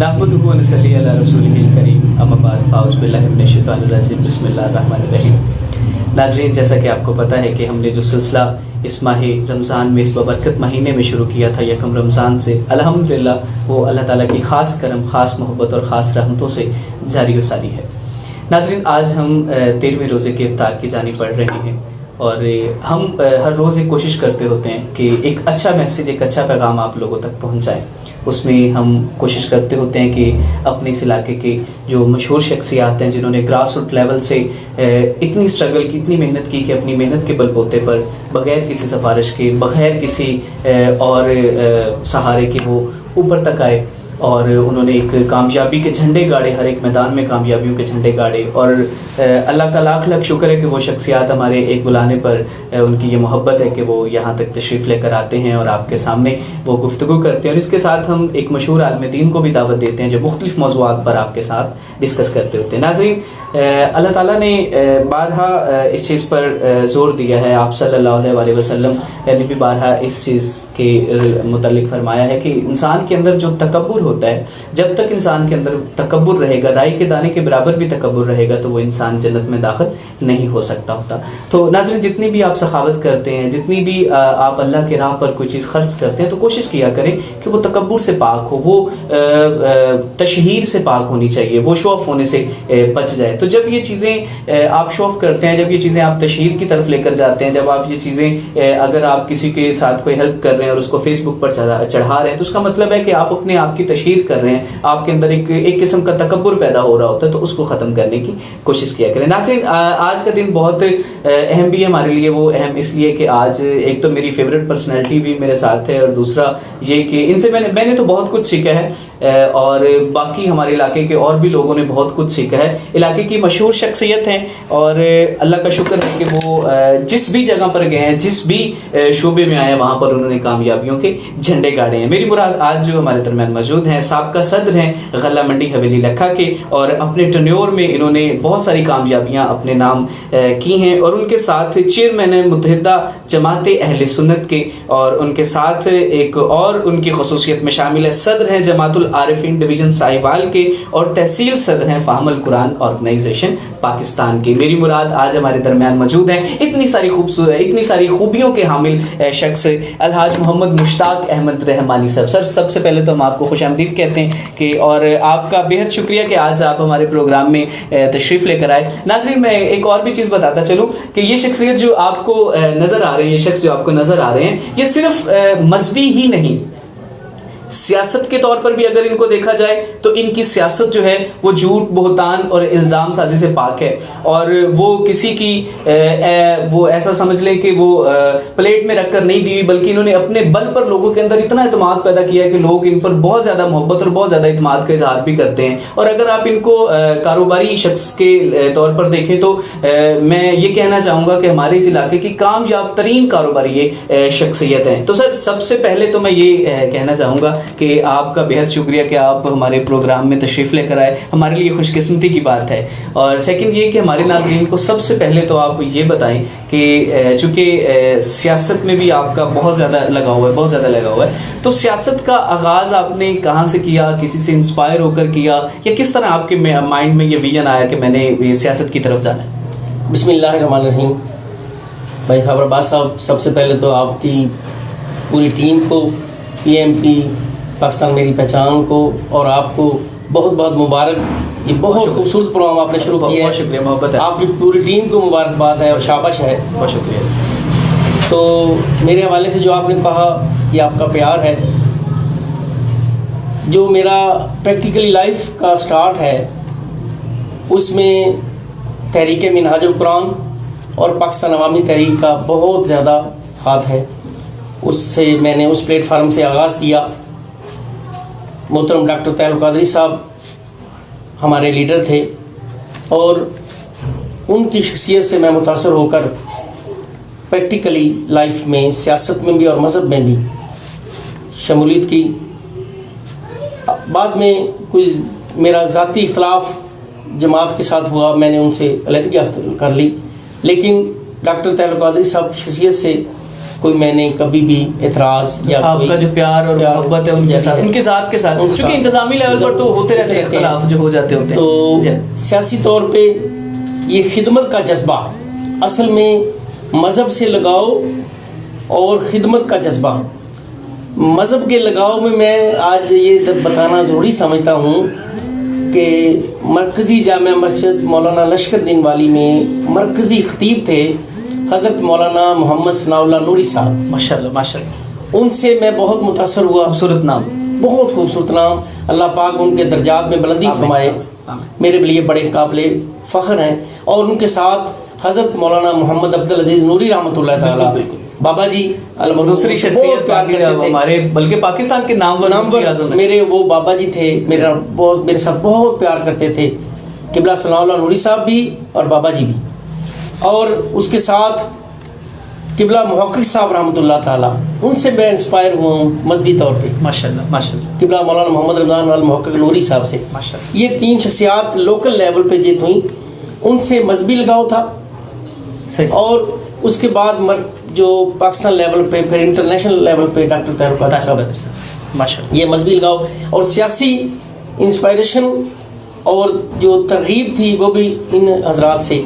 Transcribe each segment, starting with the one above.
नहमदुहु व नसल्ली अला रसूलिहिल करीम अम्मा बाद फ़ाउज़ बिल्लाहि मिनश शैतानिर रजीम बिस्मिल्लाहिर रहमानिर रहीम। नाज़रीन, जैसा कि आपको पता है कि हमने जो सिलसिला इस माह रमज़ान में, इस बबरकत महीने में शुरू किया था यकम रमज़ान से, अल्हम्दुलिल्लाह वो अल्लाह ताला की ख़ास करम, ख़ास मोहब्बत और ख़ास रहमतों से जारी व सारी है। नाज़रीन, आज हम 13वें रोज़े के इफ्तार की जानिब बढ़ रहे हैं और हम हर रोज़ एक कोशिश करते होते हैं कि एक अच्छा मैसेज, एक अच्छा पैगाम आप लोगों तक पहुँचाएँ। उसमें हम कोशिश करते होते हैं कि अपने इस इलाके के जो मशहूर शख्सियात हैं, जिन्होंने ग्रास रूट लेवल से इतनी स्ट्रगल की, इतनी मेहनत की कि अपनी मेहनत के बलबूते पर बग़ैर किसी सिफारिश के, बग़ैर किसी और सहारे के वो ऊपर तक आए और उन्होंने एक कामयाबी के झंडे गाड़े, हर एक मैदान में कामयाबियों के झंडे गाड़े। और अल्लाह का लाख लाख शुक्र है कि वो शख्सियात हमारे एक बुलाने पर उनकी ये मोहब्बत है कि वो यहाँ तक तशरीफ़ लेकर आते हैं और आपके सामने वो गुफ्तगू करते हैं। और इसके साथ हम एक मशहूर आलिम दीन को भी दावत देते हैं जो मुख्तलिफ़ मौज़ूआत पर आपके साथ डिस्कस करते होते हैं। नाज़रीन, अल्लाह ताला ने बारहा इस चीज़ पर ज़ोर दिया है, आप सल्लल्लाहु अलैहि वसल्लम ने भी बारहा इस चीज़ के मुतल्लिक़ फरमाया है कि इंसान के अंदर जो तकब्बुर होता है, जब तक इंसान के अंदर तकब्बुर रहेगा, राई के दाने के बराबर भी तकब्बुर रहेगा, तो वो इंसान जन्नत में दाखिल नहीं हो सकता होता। तो नाज़रीन, जितनी भी आप सखावत करते हैं, जितनी भी आप अल्लाह के राह पर कोई चीज़ खर्च करते हैं, तो कोशिश किया करें कि वो तकब्बुर से पाक हो, वो तशहीर से पाक होनी चाहिए, वो शो ऑफ होने से बच जाए। तो जब ये चीज़ें आप शो ऑफ करते हैं, जब ये चीज़ें आप तशहीर की तरफ लेकर जाते हैं, जब आप ये चीज़ें अगर आप किसी के साथ कोई हेल्प कर रहे हैं और उसको फेसबुक पर चढ़ा रहे हैं, तो उसका मतलब है कि आप अपने आप की तशहीर कर रहे हैं, आपके अंदर एक किस्म का तकब्बुर पैदा हो रहा होता है। तो उसको ख़त्म करने की कोशिश किया करें। नाज़रीन, आज का दिन बहुत अहम भी है हमारे लिए। वो अहम इसलिए कि आज एक तो मेरी फेवरेट पर्सनैलिटी भी मेरे साथ है और दूसरा ये कि इनसे मैंने तो बहुत कुछ सीखा है और बाकी हमारे इलाके के और भी लोगों ने बहुत कुछ सीखा है। इलाके की मशहूर शख्सियत हैं और अल्लाह का शुक्र है कि वो जिस भी जगह पर गए हैं, जिस भी शोबे में आए हैं, वहाँ पर उन्होंने कामयाबियों के झंडे गाड़े हैं। मेरी मुराद आज जो हमारे दरमियान मौजूद हैं, साबका सदर हैं गल्ला मंडी हवेली लखा के, और अपने टन्योर में इन्होंने बहुत सारी कामयाबियाँ अपने नाम की हैं। और उनके साथ चेयरमैन है मुत्तहिदा जमात अहले सुन्नत के, और उनके साथ एक और उनकी खसूसियत में शामिल है, सदर हैं जमातुल आरिफीन डिवीज़न साहिवाल के और तहसील सदर हैं फ़ाहमुल कुरान ऑर्गेनाइजेशन पाकिस्तान के। मेरी मुराद आज हमारे दरमियान मौजूद हैं इतनी सारी खूबियों के हामिल शख्स अलहाज मोहम्मद मुश्ताक अहमद रहमानी साहब। सर, सबसे पहले तो हम आपको खुशामदीद कहते हैं कि और आपका बेहद शुक्रिया कि आज आप हमारे प्रोग्राम में तशरीफ़ लेकर आए। नाज़रीन, मैं एक और भी चीज़ बताता चलूँ कि ये शख्सियत जो आपको नज़र आ रहे हैं, ये शख्स जो आपको नज़र आ रहे हैं, ये सिर्फ मजहबी ही नहीं, सियासत के तौर पर भी अगर इनको देखा जाए तो इनकी सियासत जो है वो झूठ, बोहतान और इल्ज़ाम साजी से पाक है। और वो किसी की वो ऐसा समझ लें कि वो प्लेट में रखकर नहीं दी हुई, बल्कि इन्होंने अपने बल पर लोगों के अंदर इतना इत्मीनान पैदा किया है कि लोग इन पर बहुत ज़्यादा मोहब्बत और बहुत ज़्यादा इत्मीनान का इजहार भी करते हैं। और अगर आप इनको कारोबारी शख्स के तौर पर देखें तो मैं ये कहना चाहूँगा कि हमारे इस इलाके की कामयाब तरीन कारोबारी ये शख्सियत हैं। तो सर, सबसे पहले तो मैं ये कहना चाहूँगा कि आपका बेहद शुक्रिया कि आप हमारे प्रोग्राम में तशरीफ़ लेकर आए, हमारे लिए खुशकिस्मती की बात है। और सेकंड ये कि हमारे नाज़रीन को सबसे पहले तो आप ये बताएं कि चूँकि सियासत में भी आपका बहुत ज़्यादा लगा हुआ है, तो सियासत का आगाज़ आपने कहाँ से किया, किसी से इंस्पायर होकर किया, या किस तरह आपके माइंड में ये विजन आया कि मैंने सियासत की तरफ जाना है? बिस्मिल्लाहिर्रहमानिर्रहीम। भाई खबरबाज साहब, सबसे पहले तो आपकी पूरी टीम को, PMP पाकिस्तान मेरी पहचान को और आपको बहुत बहुत मुबारक। ये बहुत खूबसूरत प्रोग्राम आपने शुरू किया है, बहुत शुक्रिया, मोहब्बत है। आपकी पूरी टीम को मुबारकबाद है और शाबाश है, बहुत शुक्रिया। तो मेरे हवाले से जो आपने कहा कि आपका प्यार है, जो मेरा प्रैक्टिकली लाइफ का स्टार्ट है उसमें तहरीक मिनहाजुल कुरान और पाकिस्तान अवामी तहरीक का बहुत ज़्यादा हाथ है। उससे मैंने उस प्लेटफार्म से आगाज़ किया। मोहतरम डॉक्टर तैयब कादरी साहब हमारे लीडर थे और उनकी शख्सियत से मैं मुतासर होकर प्रैक्टिकली लाइफ में, सियासत में भी और मज़हब में भी शमूलियत की। बाद में कोई मेरा ज़ाती इख्तलाफ जमात के साथ हुआ, मैंने उनसे अलहदगी कर ली, लेकिन डॉक्टर तैयब कादरी साहब की शख्सियत से कोई मैंने कभी भी एतराज़ या आपका कोई जो प्यार और मोहब्बत है उनके साथ, उनके साथ के साथ, क्योंकि इंतजामी लेवल पर तो होते रहते हैं इख्तिलाफ जो हो जाते होते हैं। तो सियासी तौर पे ये खिदमत का जज्बा, असल में मज़हब से लगाव और ख़िदमत का जज्बा, मज़हब के लगाव में मैं आज ये बताना ज़रूरी समझता हूँ कि मरकज़ी जामिया मस्जिद मौलाना लश्करदीन वाली में मरकज़ी ख़तीब थे हज़रत मौलाना मोहम्मद सनाउल्लाह नूरी साहब, माशाल्लाह माशाल्लाह। उनसे मैं बहुत मुतासर हुआ। खूबसूरत नाम, बहुत खूबसूरत नाम, अल्लाह पाक उनके दर्जात में बुलंदी फरमाए, मेरे लिए बड़े काबिले फ़ख्र हैं। और उनके साथ हज़रत मौलाना मोहम्मद अब्दुल अजीज़ नूरी रहमतुल्लाह ताला बाबा जी दूसरी शख्सियत हमारे, बल्कि पाकिस्तान के नामवर मेरे वो बाबा जी थे, मेरे साथ बहुत प्यार करते थे, किबला सनाउल्लाह नूरी साहब भी और बाबा जी भी। और उसके साथ किबला मुहक्किक साहब रहमतुल्लाह ताला, उनसे मैं इंस्पायर हुआ हूँ मजहबी तौर पे, माशाल्लाह माशाल्लाह। किबला मौलाना मोहम्मद रमज़ान अल मुहक्किक नूरी साहब से, माशाल्लाह। ये 3 शख्सियात लोकल लेवल पे जीत हुई, उनसे मजहबी लगाव था सही। और उसके बाद जो पाकिस्तान लेवल पे, फिर इंटरनेशनल लेवल पे डॉक्टर ताहिर कादरी साहब, माशाल्लाह। ये मजहबी लगाव और सियासी इंस्पायरेशन और जो तरगीब थी वो भी इन हजरात से।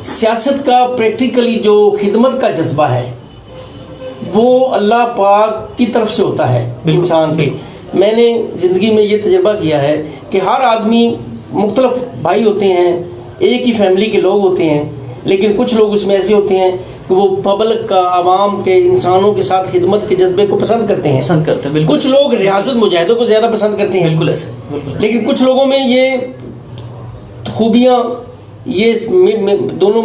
सियासत का प्रैक्टिकली जो खिदमत का जज्बा है वो अल्लाह पाक की तरफ से होता है इंसान पे। मैंने ज़िंदगी में ये तजर्बा किया है कि हर आदमी मुख्तलिफ भाई होते हैं, एक ही फैमिली के लोग होते हैं, लेकिन कुछ लोग उसमें ऐसे होते हैं कि वो पब्लिक का, आवाम के, इंसानों के साथ खिदमत के जज्बे को पसंद करते हैं। कुछ लोग रियासत मुजाहिदों को ज़्यादा पसंद करते हैं, बिल्कुल ऐसे। लेकिन कुछ लोगों में ये खूबियाँ, ये दोनों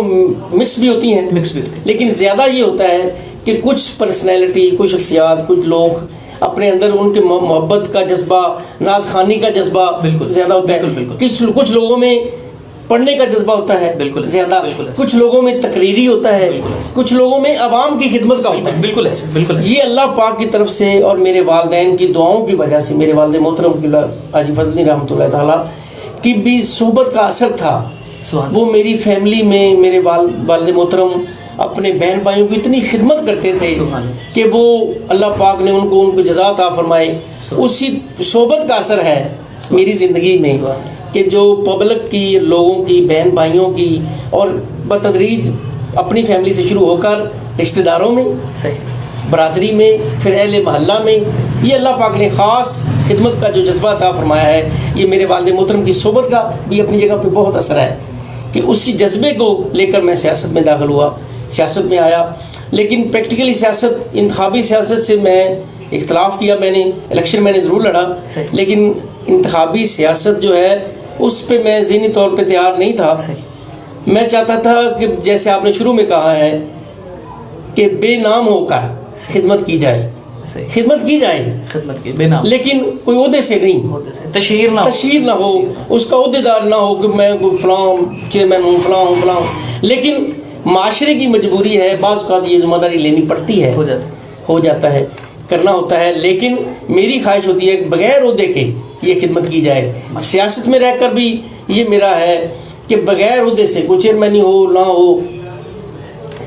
मिक्स भी होती हैं, लेकिन ज़्यादा ये होता है कि कुछ पर्सनैलिटी, कुछ शख्सियात, कुछ लोग अपने अंदर उनके मोहब्बत का जज्बा, नात खानी का जज्बा ज़्यादा होता है। कुछ लोगों में पढ़ने का जज्बा होता है बिल्कुल ज़्यादा, कुछ लोगों में तकरीरी होता है, कुछ लोगों में अवाम की खिदमत का होता है, बिल्कुल ऐसे, बिल्कुल। ये अल्लाह पाक की तरफ से और मेरे वालिदैन की दुआओं की वजह से, मेरे वालिद मोहतरम हाजी फजली रहमतुल्लाह ताला की भी सोहबत का असर था। वो मेरी फैमिली में मेरे वालिद मोहतरम अपने बहन भाइयों की इतनी खिदमत करते थे कि वो अल्लाह पाक ने उनको जज़ा अता फरमाए। उसी सोहबत का असर है मेरी ज़िंदगी में कि जो पब्लिक की, लोगों की, बहन भाइयों की, और बतदरीज अपनी फैमिली से शुरू होकर रिश्तेदारों में, बरादरी में, फिर अहले महल्ला में, ये अल्लाह पाक ने ख़ास खिदमत का जो जज्बा अता फरमाया है। ये मेरे वालिद मोहतरम की सोहबत का भी अपनी जगह पे बहुत असर है कि उसकी जज्बे को लेकर मैं सियासत में दाखिल हुआ, सियासत में आया। लेकिन प्रैक्टिकली सियासत, इंतखाबी सियासत से मैं इख्तलाफ किया, मैंने इलेक्शन मैंने ज़रूर लड़ा, लेकिन इंतखाबी सियासत जो है उस पर मैं ज़हनी तौर पे तैयार नहीं था। मैं चाहता था कि जैसे आपने शुरू में कहा है कि बेनाम होकर खिदमत की जाए, खिदमत की जाए, खिदमत की बेनाम, लेकिन कोई ओहदे से नहीं, तशहीर ना हो, उसका ओहदेदार ना हो कि मैं फलां चेयरमैन हूँ, फलां हूँ, फलां हूँ। लेकिन माशरे की मजबूरी है, बाज़ औक़ात ये ज़िम्मेदारी लेनी पड़ती है, हो जाता है, करना होता है। लेकिन मेरी ख्वाहिश होती है कि बग़ैर ओहदे के ये खिदमत की जाए। सियासत में रहकर भी ये मेरा है कि बग़ैर ओहदे से, कोई चेयरमैन हो ना हो,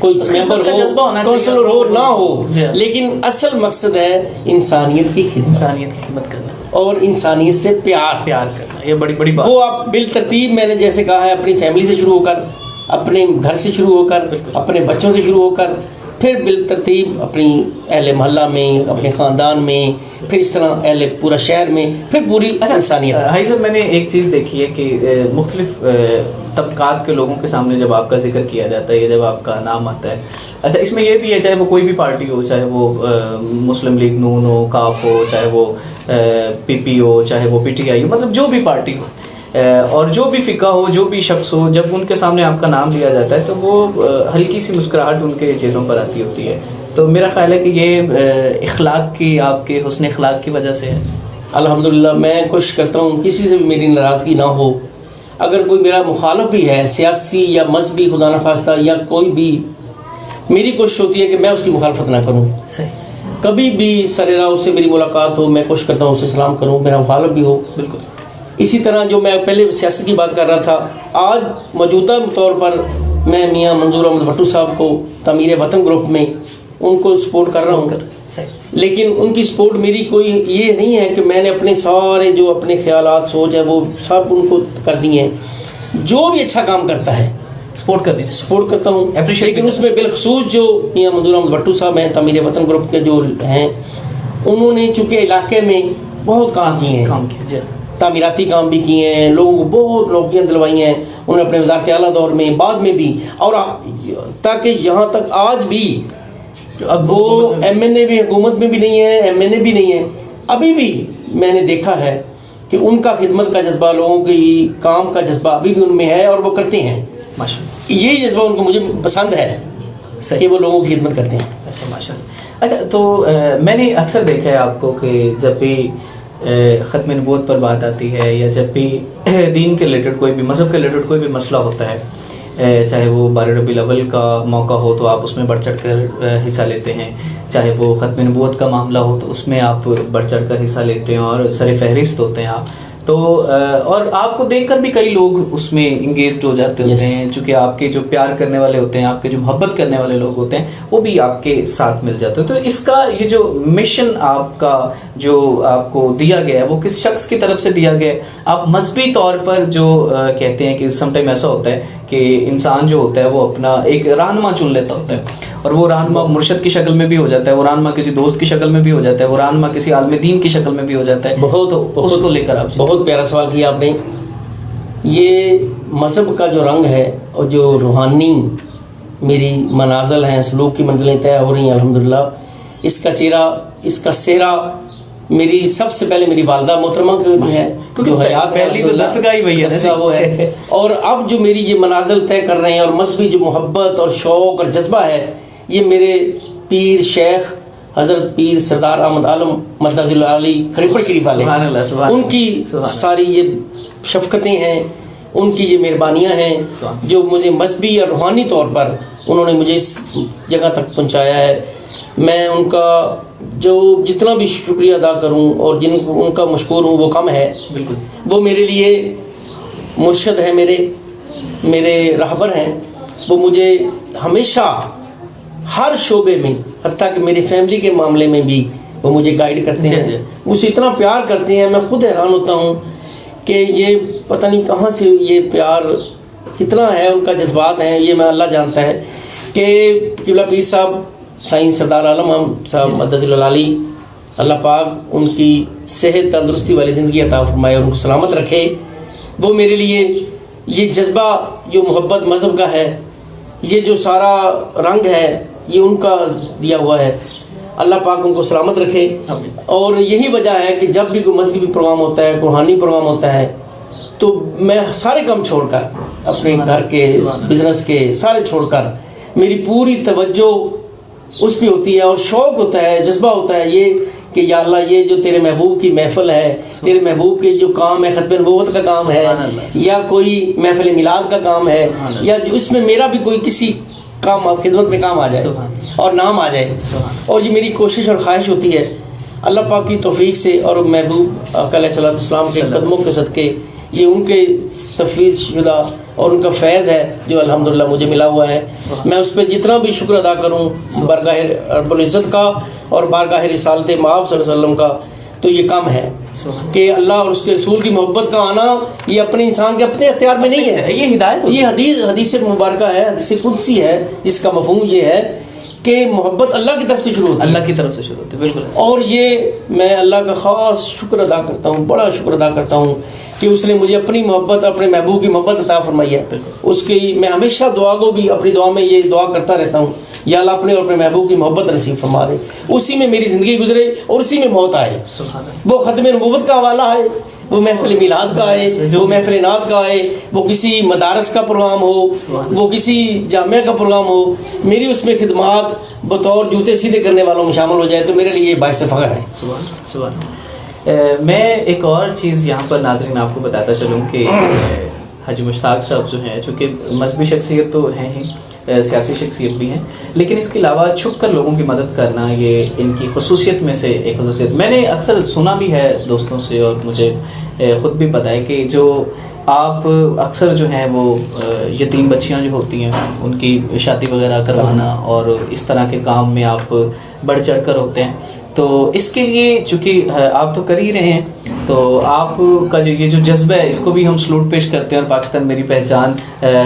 कोई मेंबर हो, काउंसलर हो ना हो, लेकिन असल मकसद है इंसानियत की खिदमत करना और इंसानियत से प्यार करना। ये बड़ी बड़ी बात। वो आप बिल तरतीब, मैंने जैसे कहा है, अपनी फैमिली से शुरू होकर, अपने घर से शुरू होकर, अपने बच्चों से शुरू होकर, फिर बिल तरतीब अपनी अहले महल्ला में, अपने ख़ानदान में, फिर इस तरह अहले पूरा शहर में, फिर पूरी इंसानियत। हाई साहब, मैंने एक चीज़ देखी है कि मुख्तलिफ तबकात के लोगों के सामने जब आपका जिक्र किया जाता है, जब आपका नाम आता है, अच्छा इसमें यह भी है, चाहे वो कोई भी पार्टी हो, चाहे वो मुस्लिम लीग नून हो, काफ हो, चाहे वो PP हो, चाहे वो PTI हो, मतलब जो भी पार्टी हो और जो भी फ़िका हो, जो भी शख्स हो, जब उनके सामने आपका नाम लिया जाता है तो वो हल्की सी मुस्कुराहट उनके चेहरों पर आती होती है। तो मेरा ख्याल है कि ये इखलाक की, आपके हुस्न इखलाक की वजह से है। अल्हम्दुलिल्लाह, मैं कोशिश करता हूँ किसी से भी मेरी नाराज़गी ना हो। अगर कोई मेरा मुखालिफ भी है, सियासी या मजहबी, खुदा न खास्ता, या कोई भी, मेरी कोशिश होती है कि मैं उसकी मुखालफत ना करूँ। कभी भी सरेराह उससे मेरी मुलाकात हो, मैं कोशिश करता हूँ उससे सलाम करूँ, मेरा मुखालिफ भी हो। बिल्कुल इसी तरह जो मैं पहले सियासत की बात कर रहा था, आज मौजूदा तौर पर मैं मियाँ मंजूर अहमद भट्टू साहब को तामीर वतन ग्रुप में उनको सपोर्ट कर रहा हूँ, लेकिन उनकी सपोर्ट मेरी कोई ये नहीं है कि मैंने अपने सारे जो अपने ख्यालात सोच है वो सब उनको कर दिए हैं। जो भी अच्छा काम करता है सपोर्ट करता हूँ, लेकिन उसमें बिलखसूस जो मियां मंजूर अहमद भट्टू साहब हैं, तामीर वतन ग्रुप के जो हैं, उन्होंने चूँकि इलाके में बहुत काम किए हैं, तामीराती काम भी किए हैं, लोगों को बहुत नौकरियाँ दिलवाई हैं उन्होंने अपने वज़ारत आला दौर में, बाद में भी, और ताकि यहाँ तक आज भी अब वो MNA भी हुकूमत में भी नहीं है, MNA भी नहीं है, अभी भी मैंने देखा है कि उनका खिदमत का जज्बा, लोगों की काम का जज्बा अभी भी उनमें है और वो करते हैं। माशाअल्लाह, यही जज्बा उनको मुझे पसंद है कि वो लोगों की खिदमत करते हैं। अच्छा, माशाअल्लाह। अच्छा, तो मैंने अक्सर देखा है आपको कि जब भी ख़त्म नबूवत पर बात आती है या जब भी दीन के रिलेटेड कोई भी मज़हब के रिलेटेड कोई भी मसला होता है, चाहे वो 12 रबीउल अव्वल का मौका हो तो आप उसमें बढ़ चढ़ कर हिस्सा लेते हैं, चाहे वो ख़त्म नबूवत का मामला हो तो उसमें आप बढ़ चढ़ कर हिस्सा लेते हैं और सर फहरिस्त होते हैं आप। तो और आपको देखकर भी कई लोग उसमें इंगेज्ड हो जाते होते हैं, चूँकि आपके जो प्यार करने वाले होते हैं, आपके जो मोहब्बत करने वाले लोग होते हैं, वो भी आपके साथ मिल जाते हैं। तो इसका ये जो मिशन आपका जो आपको दिया गया है वो किस शख्स की तरफ से दिया गया है? आप मजहबी तौर पर जो कहते हैं कि समटाइम ऐसा होता है कि इंसान जो होता है वो अपना एक रहनुमा चुन लेता होता है, और वो रहनुमा मुर्शद की शक्ल में भी हो जाता है, वो रहनुमा किसी दोस्त की शक्ल में भी हो जाता है, वो रहनुमा किसी आलम दीन की शक्ल में भी हो जाता है। उसको लेकर आपसे बहुत प्यारा सवाल किया आपने। ये मज़हब का जो रंग है और जो रूहानी मेरी मनाज़िल हैं, सलूक की मंजिलें तय हो रही हैं अल्हम्दुलिल्लाह, इसका चेहरा, इसका सेहरा मेरी सबसे पहले मेरी वालदा मोहतरमा है, जो हयात पहली तो दस्तगाह वही है वो है। और अब जो मेरी ये मनाज़िल तय कर रहे हैं और मजहबी जो मोहब्बत और शौक़ और जज्बा है, ये मेरे पीर शेख हज़रत पीर सरदार अहमद आलम मदद अली खरीपड़ शरीफ वाले, उनकी सारी ये शफ़क़तें हैं, उनकी ये मेहरबानियाँ हैं जो मुझे मजहबी और रूहानी तौर पर उन्होंने मुझे इस जगह तक पहुँचाया है। मैं उनका जो जितना भी शुक्रिया अदा करूं और जिन उनका मशकूर हूं वो कम है। बिल्कुल, वो मेरे लिए मुर्शद हैं, मेरे रहबर हैं। वो मुझे हमेशा हर शोबे में, हत्ता कि मेरी फैमिली के मामले में भी वो मुझे गाइड करते हैं, मुझसे इतना प्यार करते हैं, मैं खुद हैरान होता हूं कि ये पता नहीं कहाँ से ये प्यार कितना है, उनका जज्बात हैं, ये मैं अल्लाह जानता है। कि किबला पीर साहब साईं सरदार आलम साहब मदद अली, अल्लाह पाक उनकी सेहत तंदुरुस्ती वाली ज़िंदगी अता फरमाए और उनको सलामत रखे। वो मेरे लिए ये जज्बा जो मोहब्बत मज़हब का है, ये जो सारा रंग है, ये उनका दिया हुआ है। अल्लाह पाक उनको सलामत रखे। और यही वजह है कि जब भी कोई मज़हबी प्रोग्राम होता है, रूहानी प्रोग्राम होता है, तो मैं सारे काम छोड़कर, अपने घर के बिज़नेस के सारे छोड़कर, मेरी पूरी तवज्जो उस पर होती है और शौक़ होता है, जज्बा होता है ये कि या अल्लाह, ये जो तेरे महबूब की महफ़िल है, तेरे महबूब के जो काम है, ख़त्म नबूवत का काम है या कोई महफ़िल मिलाद का काम है, या इसमें मेरा भी कोई किसी काम खिदमत में काम आ जाए और नाम आ जाए। और ये मेरी कोशिश और ख्वाहिश होती है अल्लाह पाक की तौफीक से और महबूब आका अलैहिस्सलाम के कदमों के सदक़े, ये उनके तफवीज़ शुदा और उनका फैज़ है जो अल्हम्दुलिल्लाह मुझे मिला हुआ है। मैं उस पर जितना भी शुक्र अदा करूँ बारगाह रब्बुल इज़्ज़त का और बारगाह रिसालत माब सल्लल्लाहु अलैहि वसल्लम का, तो ये कम है कि अल्लाह और उसके रसूल की मोहब्बत का आना ये अपने इंसान के अपने अख्तियार में नहीं है, ये हिदायत, ये हदीस मुबारक है, हदीस कुदसी है, जिसका मफ़हूम ये है कि मोहब्बत अल्लाह की तरफ से शुरू होती है, अल्लाह की तरफ से शुरू होती है। बिल्कुल। और ये मैं अल्लाह का ख़ास शुक्र अदा करता हूँ, बड़ा शुक्र अदा करता हूँ कि उसने मुझे अपनी मोहब्बत, अपने महबूब की मोहब्बत अता फरमाई है। उसकी मैं हमेशा दुआ को भी अपनी दुआ में ये दुआ करता रहता हूँ, या अल्लाह अपने और अपने महबूब की मोहब्बत नसीब फरमा दे, उसी में मेरी ज़िंदगी गुजरे और उसी में मौत आए। वो ख़त्म नबूवत का हवाला है, वो महफिल मिलाद का आए, वो महफिल नात का आए, वो किसी मदारस का प्रोग्राम हो, वो किसी जामिया का प्रोग्राम हो, मेरी उसमें खिदमात बतौर जूते सीधे करने वालों में शामिल हो जाए तो मेरे लिए बाइस फ़ख्र है। सुभान। मैं एक और चीज़ यहाँ पर नाज़रीन आपको बताता चलूँ कि हाजी मुश्ताक साहब जो हैं, चूँकि मजहबी शख्सियत तो हैं ही, सियासी शख्सियत भी हैं, लेकिन इसके अलावा छुप कर लोगों की मदद करना ये इनकी खसूसियत में से एक खसूसियत। मैंने अक्सर सुना भी है दोस्तों से और मुझे ख़ुद भी पता है कि जो आप अक्सर जो हैं वो यतीम बच्चियां जो होती हैं उनकी शादी वगैरह करवाना और इस तरह के काम में आप बढ़ चढ़ कर होते हैं, तो इसके लिए चूँकि आप तो कर ही रहे हैं, तो आपका जो ये जो जज्बा है इसको भी हम सलूट पेश करते हैं और पाकिस्तान मेरी पहचान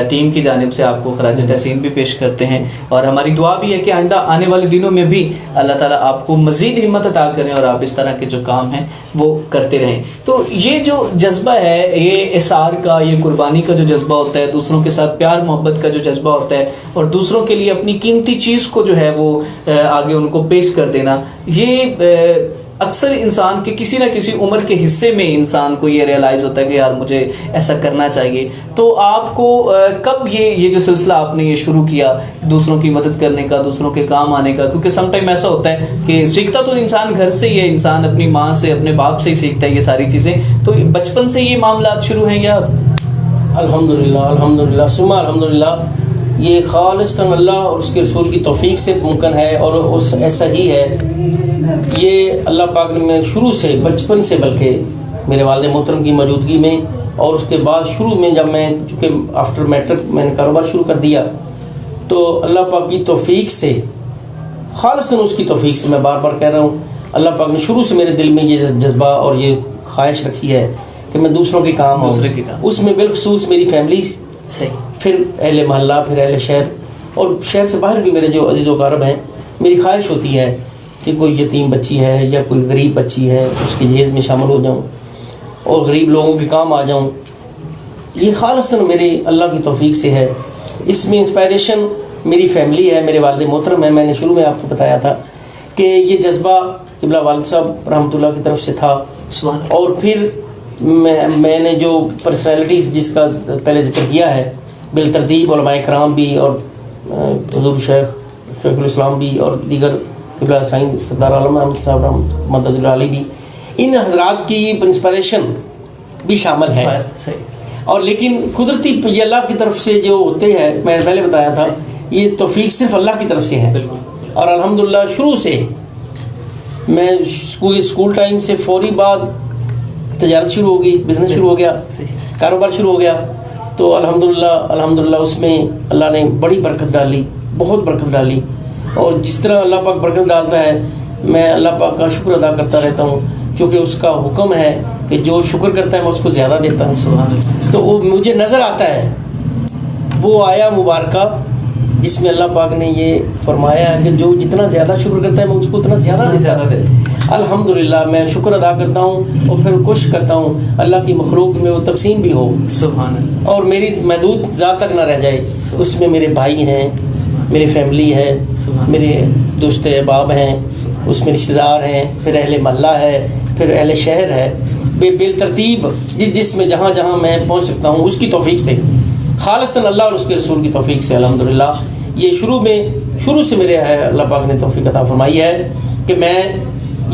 टीम की जानिब से आपको खराज तहसीन भी पेश करते हैं। और हमारी दुआ भी है कि आइंदा आने वाले दिनों में भी अल्लाह ताला आपको मज़ीद हिम्मत अता करें और आप इस तरह के जो काम हैं वो करते रहें। तो ये जो जज्बा है, ये इसार का, ये कुर्बानी का जो जज्बा होता है, दूसरों के साथ प्यार मोहब्बत का जो जज्बा होता है और दूसरों के लिए अपनी कीमती चीज़ को जो है वो आगे उनको पेश कर देना, ये अक्सर इंसान के किसी ना किसी उम्र के हिस्से में इंसान को ये रियलाइज़ होता है कि यार मुझे ऐसा करना चाहिए। तो आपको कब ये जो सिलसिला आपने ये शुरू किया दूसरों की मदद करने का, दूसरों के काम आने का? क्योंकि सम टाइम ऐसा होता है कि सीखता तो इंसान घर से ही है, इंसान अपनी माँ से अपने बाप से ही सीखता है ये सारी चीज़ें। तो बचपन से ये मामला शुरू हैं या? अल्हम्दुलिल्लाह अल्हम्दुलिल्लाह सुम्मा अल्हम्दुलिल्लाह, ये खालिस्तन अल्लाह और उसके रसूल की तौफीक से मुमकिन है और उस ऐसा ही है। ये अल्लाह पाक ने मैं शुरू से, बचपन से, बल्कि मेरे वालिद मोहतरम की मौजूदगी में और उसके बाद शुरू में जब मैं चूँकि आफ्टर मैट्रिक मैंने कारोबार शुरू कर दिया, तो अल्लाह पाक की तौफीक से, खालिस्तन उसकी तौफीक से, मैं बार बार कह रहा हूँ, अल्लाह पाक ने शुरू से मेरे दिल में ये जज्बा और ये ख्वाहिश रखी है कि मैं दूसरों के काम आऊँ। उसमें बिलखसूस मेरी फैमिली से, फिर अहले मोहल्ला, फिर अहले शहर और शहर से बाहर भी मेरे जो अजीज़ व अक़ारब हैं, मेरी ख्वाहिश होती है कि कोई यतीम बच्ची है या कोई गरीब बच्ची है उसके जहेज़ में शामिल हो जाऊं और गरीब लोगों के काम आ जाऊं। ये खालिस्तन मेरे अल्लाह की तौफीक से है। इसमें इंस्पायरेशन मेरी फैमिली है, मेरे वालिद मोहतरम है। मैंने शुरू में आपको बताया था कि ये जज्बा क़िबला वालिद साहब रहमतुल्लाह की तरफ से था। और फिर मैंने जो पर्सनैलिटीज़ जिसका पहले जिक्र किया है, बिलतरतीब उलमाए कराम भी और हुज़ूर शेखुल इस्लाम भी और दीगर क़िबला साईं सरदार आलम अहमद साहब रहमतुल्लाह अलैह भी, इन हज़रात की इंस्पिरेशन भी शामिल है। और लेकिन कुदरती ये अल्लाह की तरफ से जो होते हैं, मैंने पहले बताया था, ये तौफीक सिर्फ अल्लाह की तरफ से है। और अल्हम्दुलिल्लाह शुरू से मैं स्कूल टाइम से फौरी बाद तजारत शुरू हो गई, बिज़नेस शुरू हो गया, कारोबार शुरू हो गया। तो अल्हम्दुलिल्लाह उसमें अल्लाह ने बड़ी बरकत डाली, बहुत बरकत डाली। और जिस तरह अल्लाह पाक बरकत डालता है, मैं अल्लाह पाक का शुक्र अदा करता रहता हूँ, क्योंकि उसका हुक्म है कि जो शुक्र करता है मैं उसको ज़्यादा देता हूँ। तो वो मुझे नज़र आता है वो आया मुबारका जिसमें अल्लाह पाक ने ये फरमाया है कि जो जितना ज़्यादा शुक्र करता है मैं उसको उतना ज़्यादा देता हूँ। अल्हम्दुलिल्लाह मैं शुक्र अदा करता हूँ और फिर कोशिश करता हूँ अल्लाह की मखलूक में वो तकसीम भी हो, सुभान अल्लाह, और मेरी महदूद ज़ात तक ना रह जाए। उसमें मेरे भाई हैं, मेरी फैमिली है, मेरे दोस्त अहबाब हैं, उसमें रिश्तेदार हैं, फिर अहले महल्ला है, फिर अहले शहर है, बेतरतीब जिसमें जहाँ जहाँ मैं पहुँच सकता हूँ उसकी तौफीक से, खालिस्तन अल्लाह और उसके रसूल की तौफीक से अल्हम्दुलिल्लाह। ये शुरू से मेरे अल्लाह पाक ने तौफीक अता फरमाई है कि मैं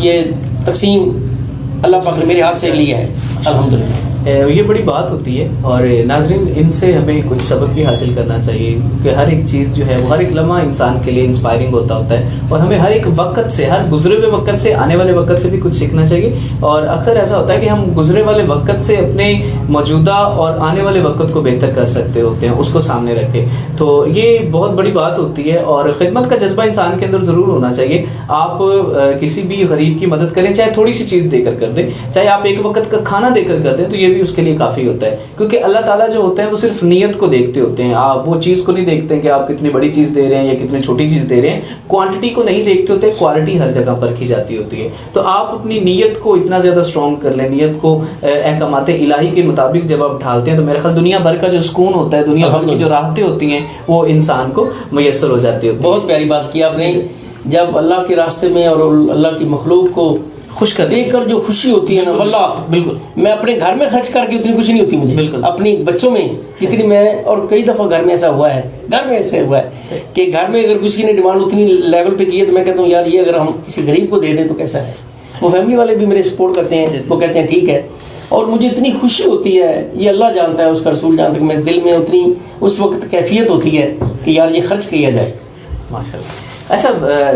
ये तकसीम अल्लाह पाक ने मेरे हाथ से लिया है अल्हम्दुलिल्लाह। ये बड़ी बात होती है और नाज़रीन इनसे हमें कुछ सबक भी हासिल करना चाहिए, क्योंकि हर एक चीज़ जो है वो हर एक लम्हा इंसान के लिए इंस्पायरिंग होता है और हमें हर एक वक्त से, हर गुजरे हुए वक्त से, आने वाले वक्त से भी कुछ सीखना चाहिए। और अक्सर ऐसा होता है कि हम गुजरे वाले वक्त से अपने मौजूदा और आने वाले वक्त को बेहतर कर सकते होते हैं, उसको सामने रखें। तो ये बहुत बड़ी बात होती है और ख़िदमत का जज्बा इंसान के अंदर ज़रूर होना चाहिए। आप किसी भी गरीब की मदद करें, चाहे थोड़ी सी चीज़ देकर कर दें, चाहे आप एक वक्त का खाना देकर कर दें, तो ये भी उसके लिए काफ़ी होता है। क्योंकि अल्लाह ताला जो होते हैं वो सिर्फ नीयत को देखते होते हैं, आप वो चीज़ को नहीं देखते हैं कि आप कितनी बड़ी चीज़ दे रहे हैं या कितनी छोटी चीज़ दे रहे हैं, क्वांटिटी को नहीं देखते होते, क्वालिटी हर जगह पर की जाती होती है। तो आप अपनी नीयत को इतना ज़्यादा स्ट्रॉन्ग कर लें, नीयत को अहकामात इलाही के मुताबिक जब आप ढालते हैं तो मेरे ख्याल दुनिया भर का जो सुकून होता है, दुनिया भर की जो राहतें होती हैं वो इंसान को मैसर हो जाती होती है। बहुत प्यारी बात की आपने, जब अल्लाह के रास्ते में और अल्लाह की मखलूक को खुश कर देखकर जो खुशी होती है ना, वल्लाह बिल्कुल, मैं अपने घर में खर्च करके उतनी खुशी नहीं होती मुझे, बिल्कुल अपनी बच्चों में जितनी मैं, और कई दफ़ा घर में ऐसा हुआ है, कि घर में अगर किसी ने डिमांड उतनी लेवल पे की है तो मैं कहता हूँ यार ये अगर हम किसी गरीब को दे दें तो कैसा है। वो फैमिली वाले भी मेरे सपोर्ट करते हैं, वो कहते हैं ठीक है। और मुझे इतनी खुशी होती है, ये अल्लाह जानता है, उसका रसूल जानता है कि मेरे दिल में उतनी उस वक्त कैफियत होती है कि यार ये खर्च किया जाए। माशाल्लाह। अच्छा,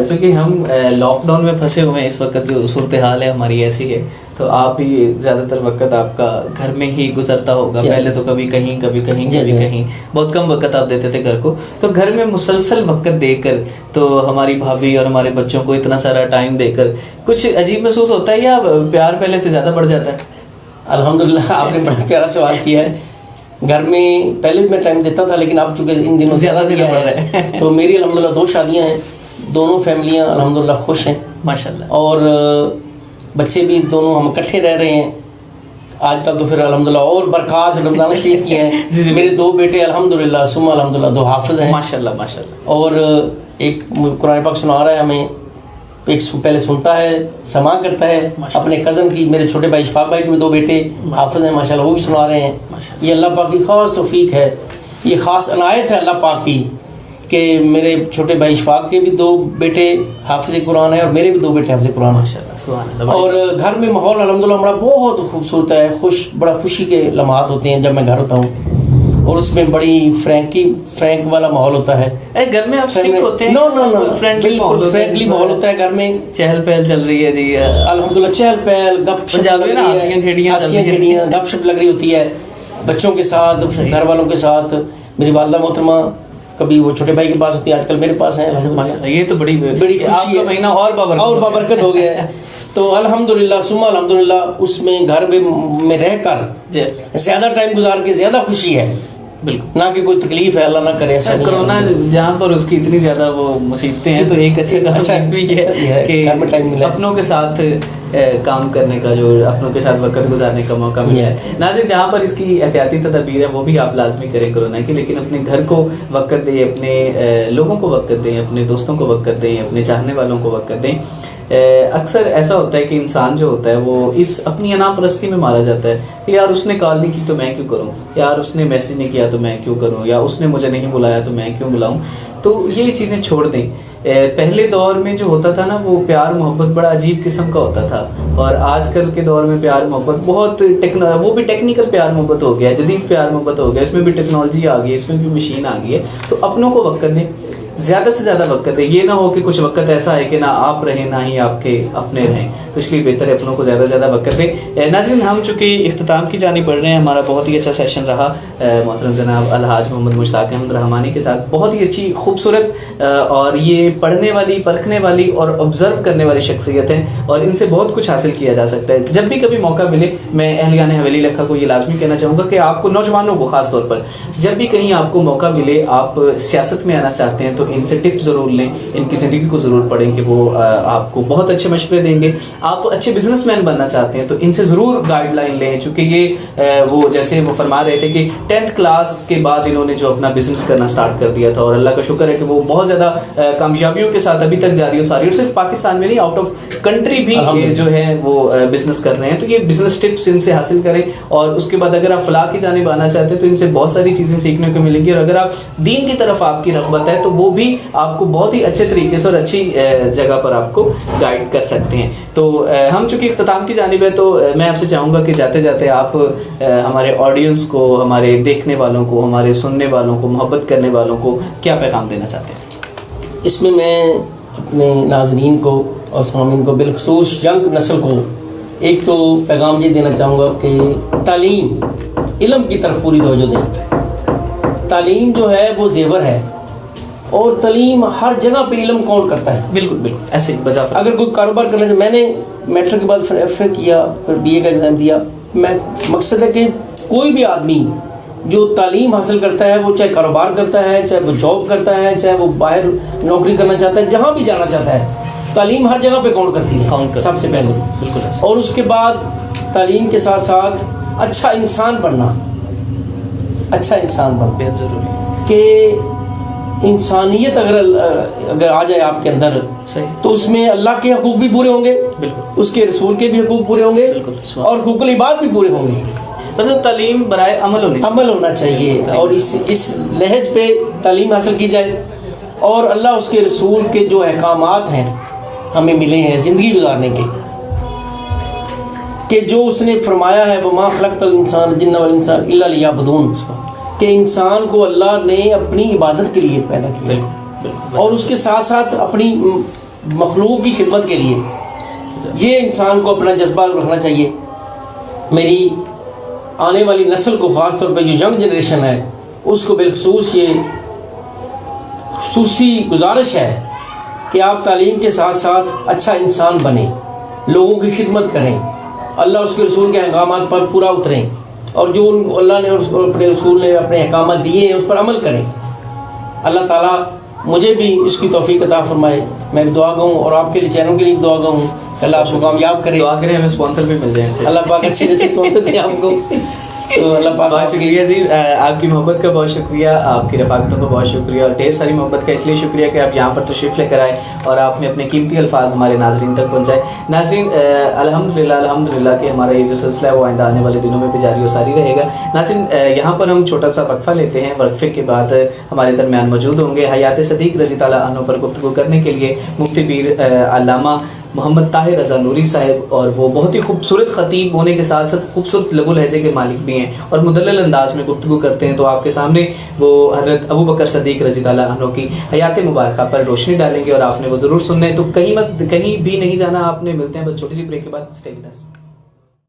चूँकि हम लॉकडाउन में फंसे हुए हैं इस वक्त, जो सूरत हाल है हमारी ऐसी है, तो आप ही ज़्यादातर वक्त आपका घर में ही गुजरता होगा। पहले तो कभी कहीं कभी कहीं कभी कहीं, बहुत कम वक्त आप देते थे घर को। तो घर में मुसलसल वक्त देकर, तो हमारी भाभी और हमारे बच्चों को इतना सारा टाइम देकर कुछ अजीब महसूस होता है या प्यार पहले से ज़्यादा बढ़ जाता है? अल्हम्दुलिल्लाह, आपने बड़ा प्यारा सवाल किया है। घर में पहले भी मैं टाइम देता था, लेकिन अब चूँकि इन दिनों ज़्यादा दिन बढ़ रहा है तो मेरी अल्हम्दुलिल्लाह 2 शादियाँ हैं, दोनों फैमिलियाँ अल्हम्दुलिल्लाह खुश हैं माशाल्लाह। और बच्चे भी दोनों हम इकट्ठे रह रहे हैं आजकल। तो फिर अल्हम्दुलिल्लाह और बरक़ात रमज़ान शरीफ की हैं। जी। मेरे 2 बेटे अल्हम्दुलिल्लाह सुम्मा अल्हम्दुलिल्लाह 2 हाफ़िज़ हैं माशाल्लाह माशाल्लाह। और एक कुरान पाक सुना रहा है हमें, एक पहले सुनता है, समा करता है। अपने कज़न की, मेरे छोटे भाई इशफाक भाई के भी 2 बेटे हाफ़िज़ हैं माशाल्लाह, वो भी सुना रहे हैं। ये अल्लाह पाक की ख़ास तौफ़ीक है, ये ख़ास अनायत है अल्लाह पाक की कि मेरे छोटे भाई इशफाक के भी 2 बेटे हाफ़िज़ कुरान है और मेरे भी 2 बेटे हाफ़िज़ कुरान है माशाल्लाह, सुभान अल्लाह। और घर में माहौल अल्हम्दुलिल्लाह हमारा बहुत खूबसूरत है, बड़ा खुशी के लम्हात होते हैं जब मैं घर होता हूँ, और उसमें बड़ी फ्रैंक वाला माहौल होता है। घर में आप स्ट्रिक्ट होते हैं? नो, फ्रेंडली माहौल होता है घर में। चहल पहल चल रही है जी अल्हम्दुलिल्लाह, चहल पहल, गपशप लग रही है, हंसियां खेड़ियां गपशप लग रही होती है बच्चों के साथ, घर वालों के साथ। मेरी वालदा मोहतरमा कभी वो छोटे भाई के पास होती है, आजकल मेरे पास है अल्हम्दुलिल्लाह। ये तो बड़ी खुशी है, महीना और बाबरकत हो गया है। तो अल्हम्दुलिल्लाह सुम्मा अल्हम्दुलिल्लाह, उसमें घर में रहकर ज़्यादा टाइम गुजार के ज़्यादा खुशी है, बिल्कुल ना कि कोई तकलीफ है, अल्लाह ना करे ऐसा। कोरोना जहाँ पर उसकी इतनी ज़्यादा वो मुसीबतें हैं, तो एक अच्छा भी है कि घर में टाइम मिला, अपनों के साथ काम करने का, जो अपनों के साथ वक्त गुजारने का मौका मिला है। नाज़रीन, जहाँ पर इसकी एहतियाती तदबीर है वो भी आप लाजमी करें कोरोना की, लेकिन अपने घर को वक्त दें, अपने लोगों को वक्त दें, अपने दोस्तों को वक्त दें, अपने चाहने वालों को वक्त दें। अक्सर ऐसा होता है कि इंसान जो होता है वो इस अपनी अनापरस्ती में मारा जाता है कि यार उसने कॉल नहीं की तो मैं क्यों करूं, यार उसने मैसेज नहीं किया तो मैं क्यों करूं, या उसने मुझे नहीं बुलाया तो मैं क्यों बुलाऊं। तो ये चीज़ें छोड़ दें। पहले दौर में जो होता था ना, वो प्यार मोहब्बत बड़ा अजीब किस्म का होता था, और आजकल के दौर में प्यार मोहब्बत बहुत वो भी टेक्निकल प्यार मोहब्बत हो गया, जदीद प्यार मोहब्बत हो गया, इसमें भी टेक्नोलॉजी आ गई है, इसमें भी मशीन आ गई है। तो अपनों को वक्त दें, ज़्यादा से ज़्यादा वक्त है। ये ना हो कि कुछ वक्त ऐसा है कि ना आप रहें ना ही आपके अपने रहें, तो इसलिए बेहतर है अपनों को ज़्यादा से ज़्यादा वक्त दें। नाज़रीन, हम चूँकि इख्तिताम की जानी पड़ रहे हैं, हमारा बहुत ही अच्छा सेशन रहा मोहतरम जनाब अलहाज मोहम्मद मुश्ताक अहमद रहमानी के साथ। बहुत ही अच्छी खूबसूरत और ये पढ़ने वाली, परखने वाली और ऑब्ज़र्व करने वाली शख्सियत है, और इनसे बहुत कुछ हासिल किया जा सकता है। जब भी कभी मौका मिले, मैं अहलियान हवेली लखा को ये लाजमी कहना चाहूँगा कि आपको, नौजवानों को ख़ास तौर पर, जब भी कहीं आपको मौका मिले, आप सियासत में आना चाहते हैं, तो इनसे टिप्स ज़रूर लें, इनकी ज़िंदगी को ज़रूर पढ़ें कि वो आपको बहुत अच्छे मशवरे देंगे। आप अच्छे बिजनेसमैन बनना चाहते हैं तो इनसे ज़रूर गाइडलाइन लें, चूँकि ये वो जैसे वो फरमा रहे थे कि 10th क्लास के बाद इन्होंने जो अपना बिज़नेस करना स्टार्ट कर दिया था, और अल्लाह का शुक्र है कि वो बहुत ज़्यादा कामयाबियों के साथ अभी तक जारी हो सारी, और सिर्फ पाकिस्तान में नहीं, आउट ऑफ कंट्री भी जो है वो बिज़नेस कर रहे हैं। तो ये बिज़नेस टिप्स इनसे हासिल करें, और उसके बाद अगर आप फलाह की जानिब आना चाहते हैं तो इनसे बहुत सारी चीज़ें सीखने को मिलेंगी, और अगर आप दीन की तरफ आपकी रग़बत है तो वो भी आपको बहुत ही अच्छे तरीके से और अच्छी जगह पर आपको गाइड कर सकते हैं। तो हम चूँकि इख्तिताम की जानिब है, तो मैं आपसे चाहूँगा कि जाते जाते आप हमारे ऑडियंस को, हमारे देखने वालों को, हमारे सुनने वालों को, मोहब्बत करने वालों को क्या पैगाम देना चाहते हैं? इसमें मैं अपने नाज़रीन को और सामीन को, बिलखुसूस यंग नस्ल को, एक तो पैगाम ये देना चाहूँगा कि तालीम, इल्म की तरफ पूरी तवज्जो दें। तालीम जो है वो जेवर है, और तालीम हर जगह पे इल्म काउंट करता है। बिल्कुल बिल्कुल ऐसे ही बजा। अगर कोई कारोबार करना चाहिए, मैंने मैट्रिक के बाद फिर FA किया, फिर BA का एग्ज़ाम दिया। मैं मकसद है कि कोई भी आदमी जो तालीम हासिल करता है, वो चाहे कारोबार करता है, चाहे वो जॉब करता है, चाहे वो बाहर नौकरी करना चाहता है, जहाँ भी जाना चाहता है, तालीम हर जगह पे काउंट करती है सबसे पहले। बिल्कुल। और उसके बाद तालीम के साथ साथ अच्छा इंसान बनना, अच्छा इंसान बनना बेहद ज़रूरी है कि इंसानियत अगर आ जाए आपके अंदर, सही, तो उसमें अल्लाह के हकूक़ भी पूरे होंगे, बिल्कुल, उसके उसके रसूल के भी हकूक़ पूरे होंगे, बिल्कुल, और हुकुल इबाद भी पूरे होंगे। मतलब तालीम बराए अमल होना चाहिए, और इस लहज पे तालीम हासिल की जाए, और अल्लाह उसके रसूल के जो अहकामात हैं हमें मिले हैं ज़िंदगी गुजारने के, कि जो उसने फरमाया है वमा खलक़तल इंसान जिन्न वल इंसान इल्ला लियअबुदून, कि इंसान को अल्लाह ने अपनी इबादत के लिए पैदा किया और उसके साथ साथ अपनी मखलूक की खिदमत के लिए। ये इंसान को अपना जज्बा रखना चाहिए। मेरी आने वाली नस्ल को ख़ास तौर पर जो यंग जनरेशन है उसको बिलखसूस ये खुसूसी गुजारिश है कि आप तालीम के साथ साथ अच्छा इंसान बने, लोगों की खिदमत करें, अल्लाह उसके रसूल के अहकामात पर पूरा उतरें और जो अल्लाह ने और अपने रसूल ने अपने अहकामात दिए हैं उस पर अमल करें। अल्लाह ताला मुझे भी इसकी तौफीक अता फरमाए। मैं भी दुआ गूँ और आपके लिए, चैनल के लिए दुआ गूँ, अल्लाह आपको कामयाब करे। दुआ करें हमें स्पॉन्सर भी मिल जाए, अल्लाह पाक अच्छे से स्पॉन्सर दे आपको। तो अल्लाह पाक बहुत शुक्रिया जी, आपकी मोहब्बत का बहुत शुक्रिया, आपकी रफ़ाकतों का बहुत शुक्रिया और ढेर सारी मोहब्बत का इसलिए शुक्रिया कि आप यहाँ पर तशरीफ़ लेकर आए और आपने अपने कीमती अल्फाज हमारे नाजरीन तक पहुँचाए। नाजरीन अल्हम्दुलिल्लाह कि हमारा ये जो सिलसिला है वो आइंदा आने वाले दिनों में भी जारी और सारी रहेगा। नाज़रीन, यहाँ पर हम छोटा सा वक्फ़ा लेते हैं, वक्फ़े के बाद हमारे दरमियान मौजूद होंगे हयात सदीक़ रज़ी ताला अन्हु पर गुफ्तगू करने के लिए मुफ्ती पीर अल्लामा मोहम्मद ताहिर रज़ा नूरी साहब, और वो बहुत ही खूबसूरत ख़तीब होने के साथ साथ खूबसूरत लघु लहजे के मालिक भी हैं और मुदल्लल अंदाज में गुफ्तगू करते हैं। तो आपके सामने वो हज़रत अबू बकर सदीक़ रज़ी ताला अन्हु की हयात मुबारका पर रोशनी डालेंगे और आपने वो ज़रूर सुनना है। तो कहीं भी नहीं जाना आपने, मिलते हैं बस छोटी सी ब्रेक के बाद। Stay with us.